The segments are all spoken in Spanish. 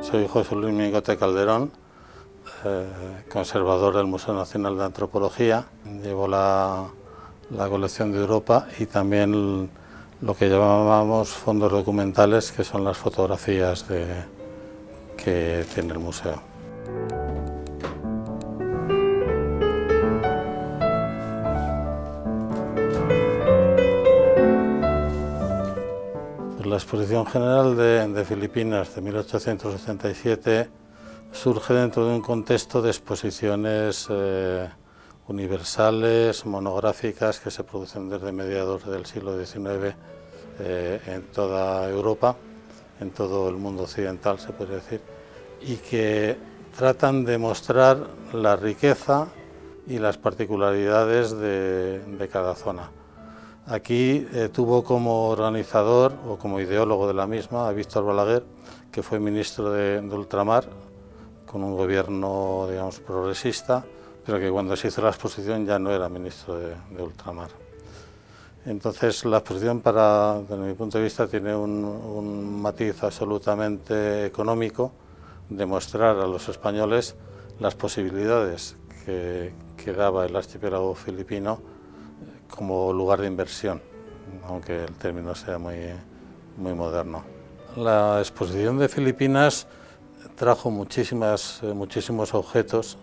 Soy José Luis Mingote Calderón, conservador del Museo Nacional de Antropología. Llevo la colección de Europa y también lo que llamábamos fondos documentales, que son las fotografías que tiene el museo. La exposición general de Filipinas de 1867 surge dentro de un contexto de exposiciones universales, monográficas, que se producen desde mediados del siglo XIX en toda Europa, en todo el mundo occidental se podría decir, y que tratan de mostrar la riqueza y las particularidades de cada zona. Aquí tuvo como organizador o como ideólogo de la misma a Víctor Balaguer, que fue ministro de ultramar, con un gobierno, digamos, progresista, pero que cuando se hizo la exposición ya no era ministro de ultramar. Entonces la exposición, desde mi punto de vista, tiene un matiz absolutamente económico, de mostrar a los españoles las posibilidades que daba el archipiélago filipino como lugar de inversión, aunque el término sea muy moderno. La exposición de Filipinas trajo muchísimos objetos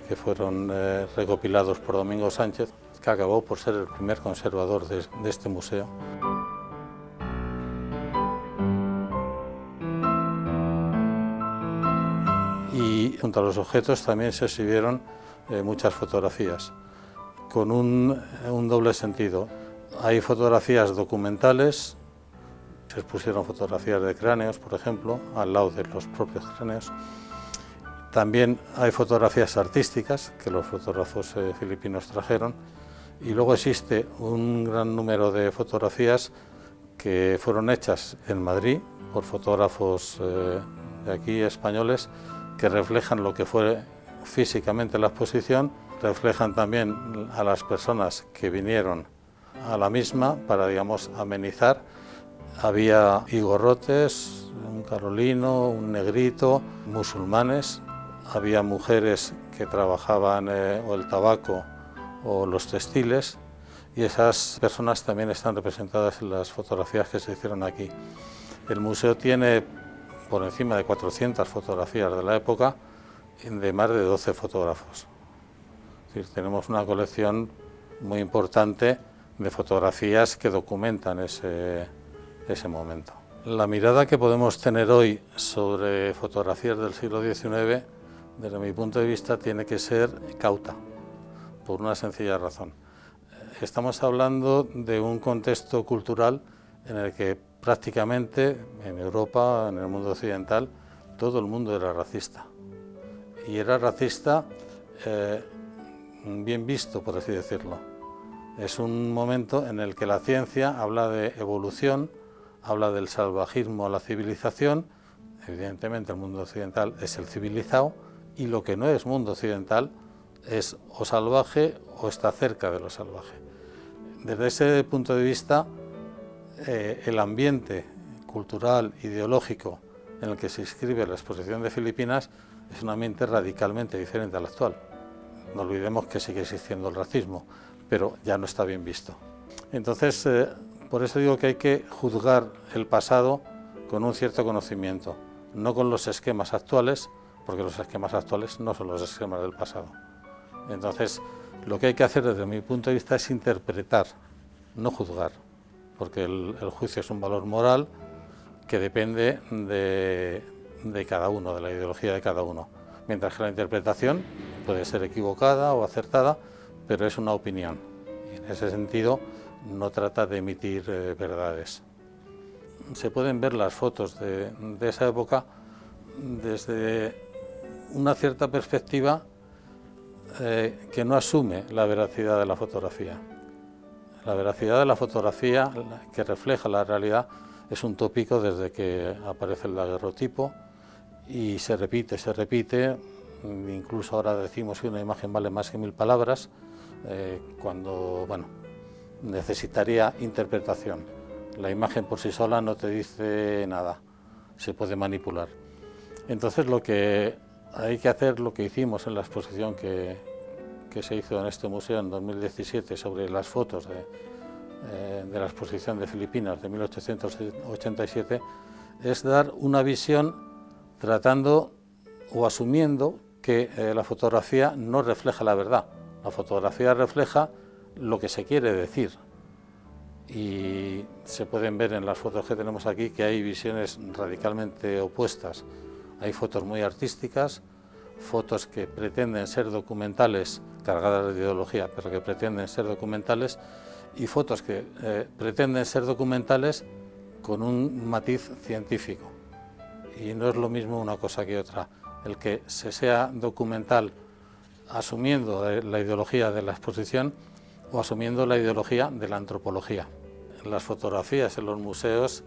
que fueron recopilados por Domingo Sánchez, que acabó por ser el primer conservador de este museo. Y junto a los objetos también se exhibieron muchas fotografías, con un doble sentido. Hay fotografías documentales, se expusieron fotografías de cráneos, por ejemplo, al lado de los propios cráneos. También hay fotografías artísticas que los fotógrafos filipinos trajeron, y luego existe un gran número de fotografías que fueron hechas en Madrid por fotógrafos de aquí españoles, que reflejan lo que fue físicamente la exposición, reflejan también a las personas que vinieron a la misma para, digamos, amenizar. Había igorrotes, un carolino, un negrito, musulmanes, había mujeres que trabajaban o el tabaco o los textiles, y esas personas también están representadas en las fotografías que se hicieron aquí. El museo tiene por encima de 400 fotografías de la época de más de 12 fotógrafos. Es decir, tenemos una colección muy importante de fotografías que documentan ese momento. La mirada que podemos tener hoy sobre fotografías del siglo XIX, desde mi punto de vista, tiene que ser cauta, por una sencilla razón. Estamos hablando de un contexto cultural en el que prácticamente en Europa, en el mundo occidental, todo el mundo era racista. Y era racista bien visto, por así decirlo. Es un momento en el que la ciencia habla de evolución, habla del salvajismo a la civilización. Evidentemente el mundo occidental es el civilizado, y lo que no es mundo occidental es o salvaje o está cerca de lo salvaje. Desde ese punto de vista, el ambiente cultural, ideológico en el que se inscribe la exposición de Filipinas es un ambiente radicalmente diferente al actual. No olvidemos que sigue existiendo el racismo, pero ya no está bien visto. Entonces, por eso digo que hay que juzgar el pasado con un cierto conocimiento, no con los esquemas actuales, porque los esquemas actuales no son los esquemas del pasado. Entonces, lo que hay que hacer desde mi punto de vista es interpretar, no juzgar, porque el juicio es un valor moral que depende de cada uno, de la ideología de cada uno, mientras que la interpretación puede ser equivocada o acertada, pero es una opinión, y en ese sentido no trata de emitir verdades. Se pueden ver las fotos de esa época desde una cierta perspectiva que no asume la veracidad de la fotografía. La veracidad de la fotografía, que refleja la realidad, es un tópico desde que aparece el daguerrotipo, y se repite, incluso ahora decimos que una imagen vale más que 1000 palabras, cuando, bueno, necesitaría interpretación. La imagen por sí sola no te dice nada, se puede manipular. Entonces lo que hay que hacer, lo que hicimos en la exposición que se hizo en este museo en 2017 sobre las fotos de la exposición de Filipinas de 1887, es dar una visión tratando o asumiendo que la fotografía no refleja la verdad. La fotografía refleja lo que se quiere decir. Y se pueden ver en las fotos que tenemos aquí que hay visiones radicalmente opuestas. Hay fotos muy artísticas, fotos que pretenden ser documentales, cargadas de ideología, pero que pretenden ser documentales, y fotos que pretenden ser documentales con un matiz científico. Y no es lo mismo una cosa que otra. El que se sea documental asumiendo la ideología de la exposición o asumiendo la ideología de la antropología. Las fotografías en los museos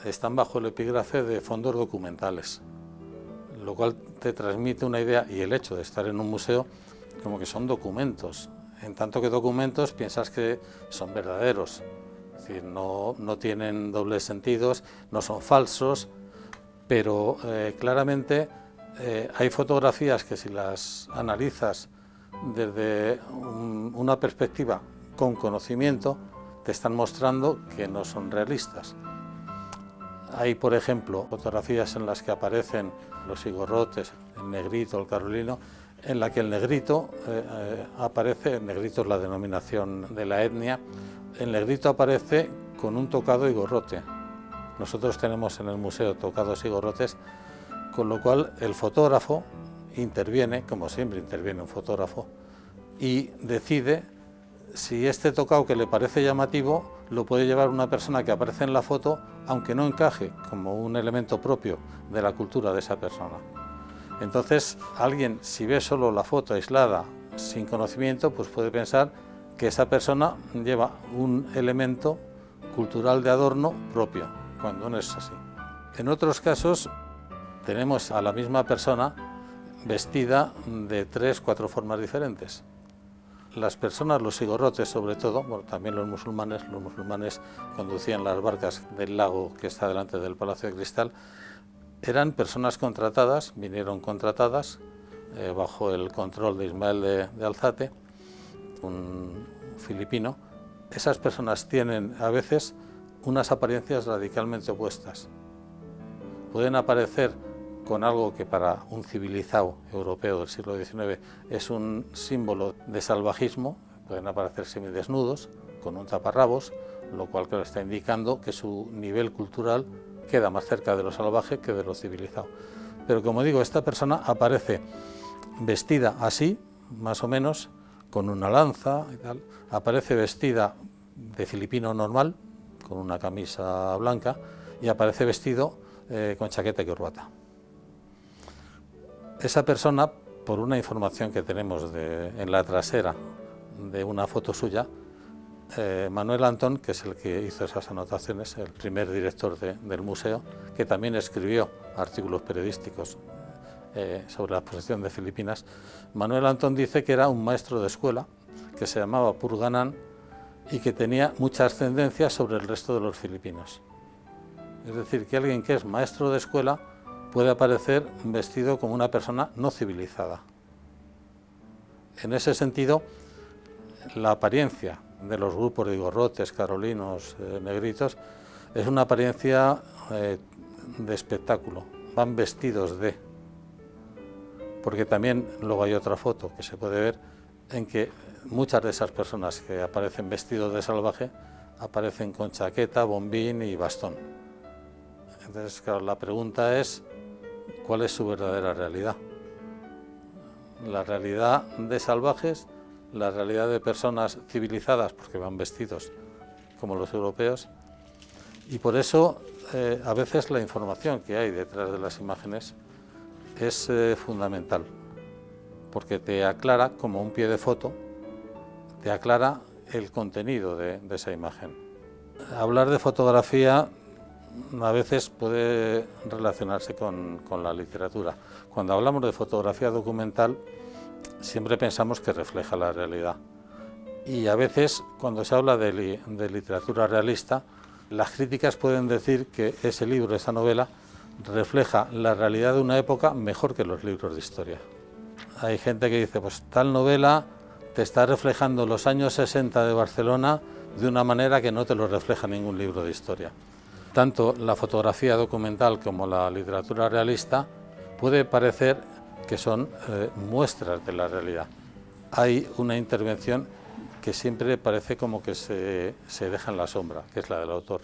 están bajo el epígrafe de fondos documentales, lo cual te transmite una idea, y el hecho de estar en un museo como que son documentos. En tanto que documentos piensas que son verdaderos, es decir, no tienen dobles sentidos, no son falsos, pero claramente hay fotografías que si las analizas desde una perspectiva con conocimiento, te están mostrando que no son realistas. Hay, por ejemplo, fotografías en las que aparecen los igorrotes, el negrito, el carolino, en la que el negrito aparece, el negrito es la denominación de la etnia, el negrito aparece con un tocado igorrote. Nosotros tenemos en el museo tocados igorrotes, con lo cual el fotógrafo interviene, como siempre interviene un fotógrafo, y decide si este tocado que le parece llamativo lo puede llevar una persona que aparece en la foto, aunque no encaje como un elemento propio de la cultura de esa persona. Entonces, alguien, si ve solo la foto aislada, sin conocimiento, pues puede pensar que esa persona lleva un elemento cultural de adorno propio, cuando no es así. En otros casos, tenemos a la misma persona vestida de 3 o 4 formas diferentes. Las personas, los igorrotes sobre todo, bueno, también los musulmanes conducían las barcas del lago que está delante del Palacio de Cristal, eran personas contratadas, vinieron contratadas bajo el control de Ismael de Alzate, un filipino. Esas personas tienen a veces unas apariencias radicalmente opuestas. Pueden aparecer con algo que para un civilizado europeo del siglo XIX es un símbolo de salvajismo, pueden aparecer semidesnudos, con un taparrabos, lo cual claro, está indicando que su nivel cultural queda más cerca de lo salvaje que de lo civilizado. Pero como digo, esta persona aparece vestida así, más o menos, con una lanza y tal, aparece vestida de filipino normal, con una camisa blanca, y aparece vestido con chaqueta y corbata. Esa persona, por una información que tenemos en la trasera de una foto suya, Manuel Antón, que es el que hizo esas anotaciones, el primer director del museo, que también escribió artículos periodísticos sobre la exposición de Filipinas, Manuel Antón dice que era un maestro de escuela, que se llamaba Purganan y que tenía mucha ascendencia sobre el resto de los filipinos. Es decir, que alguien que es maestro de escuela puede aparecer vestido como una persona no civilizada. En ese sentido, la apariencia de los grupos de igorrotes, carolinos, negritos, es una apariencia de espectáculo, van vestidos de. Porque también luego hay otra foto que se puede ver en que muchas de esas personas que aparecen vestidos de salvaje aparecen con chaqueta, bombín y bastón. Entonces, claro, la pregunta es, ¿cuál es su verdadera realidad? La realidad de salvajes, la realidad de personas civilizadas, porque van vestidos como los europeos, y por eso a veces la información que hay detrás de las imágenes es fundamental, porque te aclara, como un pie de foto, te aclara el contenido de esa imagen. Hablar de fotografía a veces puede relacionarse con la literatura. Cuando hablamos de fotografía documental, siempre pensamos que refleja la realidad. Y a veces, cuando se habla de literatura realista, las críticas pueden decir que ese libro, esa novela, refleja la realidad de una época mejor que los libros de historia. Hay gente que dice, pues tal novela te está reflejando los años 60 de Barcelona de una manera que no te lo refleja ningún libro de historia. Tanto la fotografía documental como la literatura realista puede parecer que son muestras de la realidad. Hay una intervención que siempre parece como que se deja en la sombra, que es la del autor,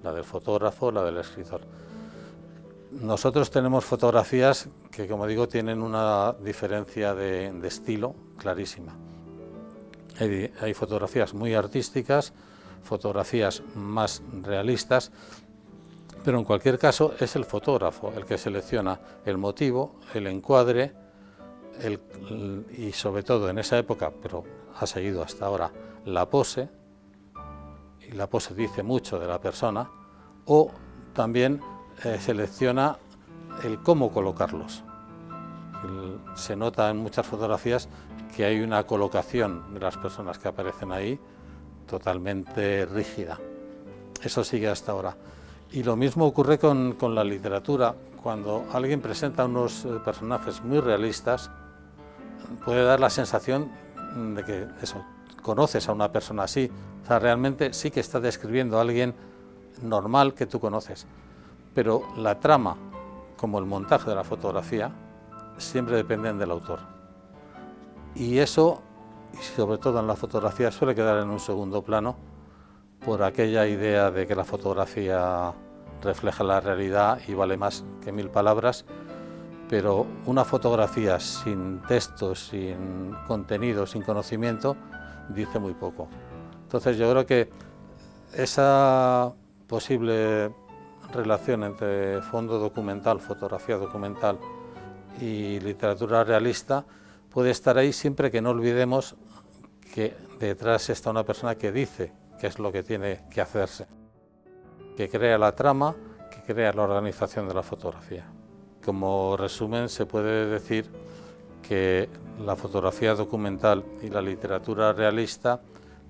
la del fotógrafo, la del escritor. Nosotros tenemos fotografías que, como digo, tienen una diferencia de estilo clarísima. Hay fotografías muy artísticas, fotografías más realistas, pero en cualquier caso es el fotógrafo el que selecciona el motivo, el encuadre, y sobre todo en esa época, pero ha seguido hasta ahora, la pose, y la pose dice mucho de la persona, o también selecciona el cómo colocarlos. Se nota en muchas fotografías que hay una colocación de las personas que aparecen ahí totalmente rígida. Eso sigue hasta ahora. Y lo mismo ocurre con la literatura. Cuando alguien presenta unos personajes muy realistas, puede dar la sensación de que conoces a una persona así. O sea, realmente sí que está describiendo a alguien normal que tú conoces. Pero la trama, como el montaje de la fotografía, siempre dependen del autor. Y eso, sobre todo en la fotografía, suele quedar en un segundo plano por aquella idea de que la fotografía refleja la realidad y vale más que 1000 palabras, pero una fotografía sin texto, sin contenido, sin conocimiento, dice muy poco. Entonces yo creo que esa posible relación entre fondo documental, fotografía documental y literatura realista puede estar ahí siempre que no olvidemos que detrás está una persona que dice qué es lo que tiene que hacerse, que crea la trama, que crea la organización de la fotografía. Como resumen se puede decir que la fotografía documental y la literatura realista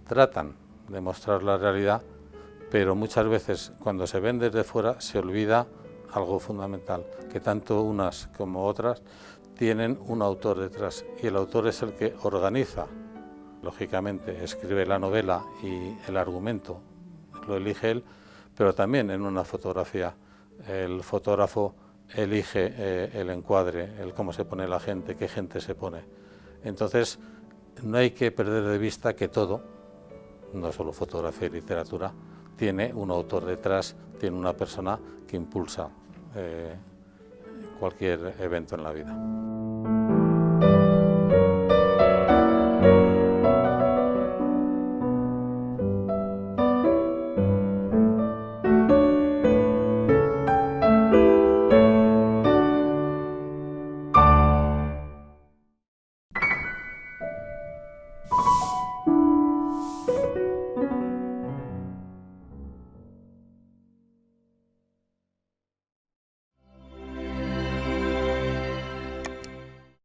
tratan de mostrar la realidad, pero muchas veces cuando se ven desde fuera se olvida algo fundamental, que tanto unas como otras tienen un autor detrás, y el autor es el que organiza, lógicamente escribe la novela y el argumento lo elige él, pero también en una fotografía el fotógrafo elige el encuadre, el cómo se pone la gente, qué gente se pone. Entonces no hay que perder de vista que todo, no solo fotografía y literatura, tiene un autor detrás, tiene una persona que impulsa cualquier evento en la vida.